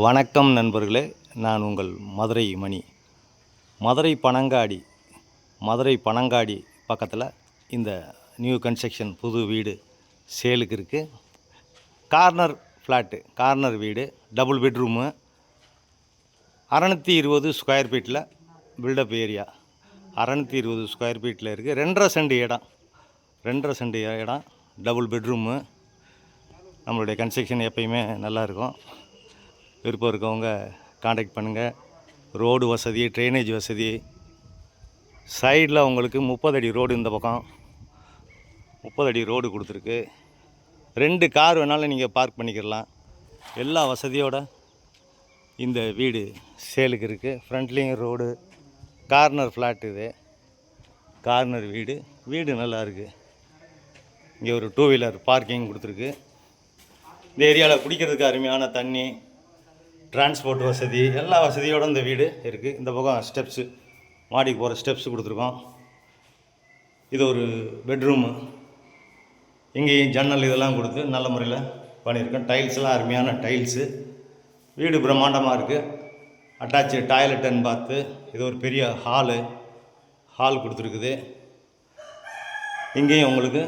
வணக்கம் நண்பர்களே, நான் உங்கள் மதுரை மணி. மதுரை பனங்காடி பக்கத்தில் இந்த நியூ கன்ஸ்ட்ரக்ஷன் புது வீடு சேலுக்கு இருக்குது. கார்னர் வீடு, டபுள் பெட்ரூமு, 620 ஸ்கொயர் ஃபீட்டில் பில்டப் ஏரியா. 620 ஸ்கொயர் ஃபீட்டில் இருக்குது. 2.5 சென்ட் இடம், டபுள் பெட்ரூமு. நம்மளுடைய கன்ஸ்ட்ரக்ஷன் எப்பயுமே நல்லாயிருக்கும். விருப்பம் இருக்கவங்க காண்டாக்ட் பண்ணுங்கள். ரோடு வசதி, ட்ரைனேஜ் வசதி, சைடில் உங்களுக்கு 30 அடி ரோடு, இந்த பக்கம் 30 அடி ரோடு கொடுத்துருக்கு. 2 கார் வேணாலும் நீங்கள் பார்க் பண்ணிக்கிடலாம். எல்லா வசதியோடு இந்த வீடு சேலுக்கு இருக்குது. ஃப்ரண்ட்லேயும் ரோடு, கார்னர் ஃப்ளாட், இது கார்னர் வீடு நல்லா இருக்குது. இங்கே ஒரு 2 வீலர் பார்க்கிங் கொடுத்துருக்கு. இந்த ஏரியாவில் குடிக்கிறதுக்கு அருமையான தண்ணி, டிரான்ஸ்போர்ட் வசதி, எல்லா வசதியோடு இந்த வீடு இருக்குது. இந்த பக்கம் ஸ்டெப்ஸு, மாடிக்கு போகிற ஸ்டெப்ஸு கொடுத்துருக்கோம். இது ஒரு பெட்ரூமு. இங்கேயும் ஜன்னல் இதெல்லாம் கொடுத்து நல்ல முறையில் பண்ணியிருக்கோம். டைல்ஸ்லாம் அருமையான டைல்ஸு. வீடு பிரம்மாண்டமாக இருக்குது. அட்டாச்சு டாய்லெட் அண்ட் பாத்து. இது ஒரு பெரிய ஹால் கொடுத்துருக்குது. இங்கேயும் உங்களுக்கு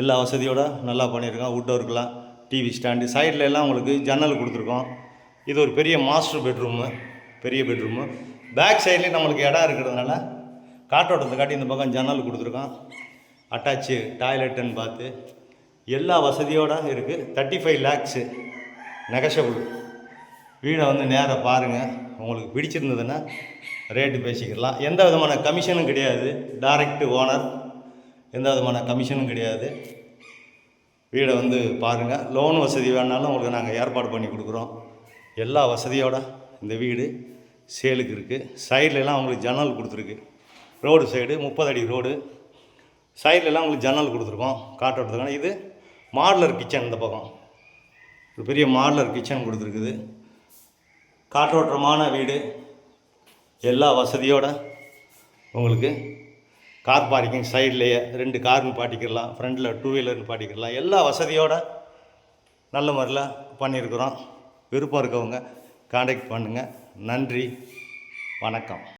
எல்லா வசதியோடு நல்லா பண்ணியிருக்கோம். வுட் ஒர்க்கெலாம், டிவி ஸ்டாண்டு, சைடில் எல்லாம் உங்களுக்கு ஜன்னல் கொடுத்துருக்கோம். இது ஒரு பெரிய மாஸ்டர் பெட்ரூமு, பேக் சைட்லேயும் நம்மளுக்கு இடம் இருக்கிறதுனால காற்றோட்டத்தை காட்டி இந்த பக்கம் ஜன்னல் கொடுத்துருக்கோம். அட்டாச்சு டாய்லெட் அண்ட் பாத்து, எல்லா வசதியோடு இருக்குது. 35 lakhs நெகஷபிள். வீடை வந்து நேராக பாருங்கள். உங்களுக்கு பிடிச்சிருந்ததுன்னா ரேட்டு பேசிக்கலாம். எந்த விதமான கமிஷனும் கிடையாது. டைரக்ட் ஓனர், எந்த விதமான கமிஷனும் கிடையாது. வீடை வந்து பாருங்கள். லோன் வசதி வேணாலும் உங்களுக்கு நாங்கள் ஏற்பாடு பண்ணி கொடுக்குறோம். எல்லா வசதியோடு இந்த வீடு சேலுக்கு இருக்குது. சைட்லலாம் உங்களுக்கு ஜன்னல் கொடுத்துருக்கு. ரோடு சைடு 30 அடி ரோடு, சைட்லலாம் உங்களுக்கு ஜன்னல் கொடுத்துருக்கோம் காற்றோட்டத்துக்கான. இது மாடுலர் கிச்சன். இந்த பக்கம் ஒரு பெரிய மாடுலர் கிச்சன் கொடுத்துருக்குது. காற்றோட்டமான வீடு, எல்லா வசதியோடு உங்களுக்கு கார் பார்க்கிங் சைட்லேயே 2 கார் நிப்பாட்டிக்கிடலாம். ஃப்ரண்டில் 2 வீலர் நிப்பாட்டிக்கிடலாம். எல்லா வசதியோடு நல்ல முறையில் பண்ணியிருக்கிறோம். விருப்பம் இருக்கவங்க காண்டாக்ட் பண்ணுங்கள். நன்றி, வணக்கம்.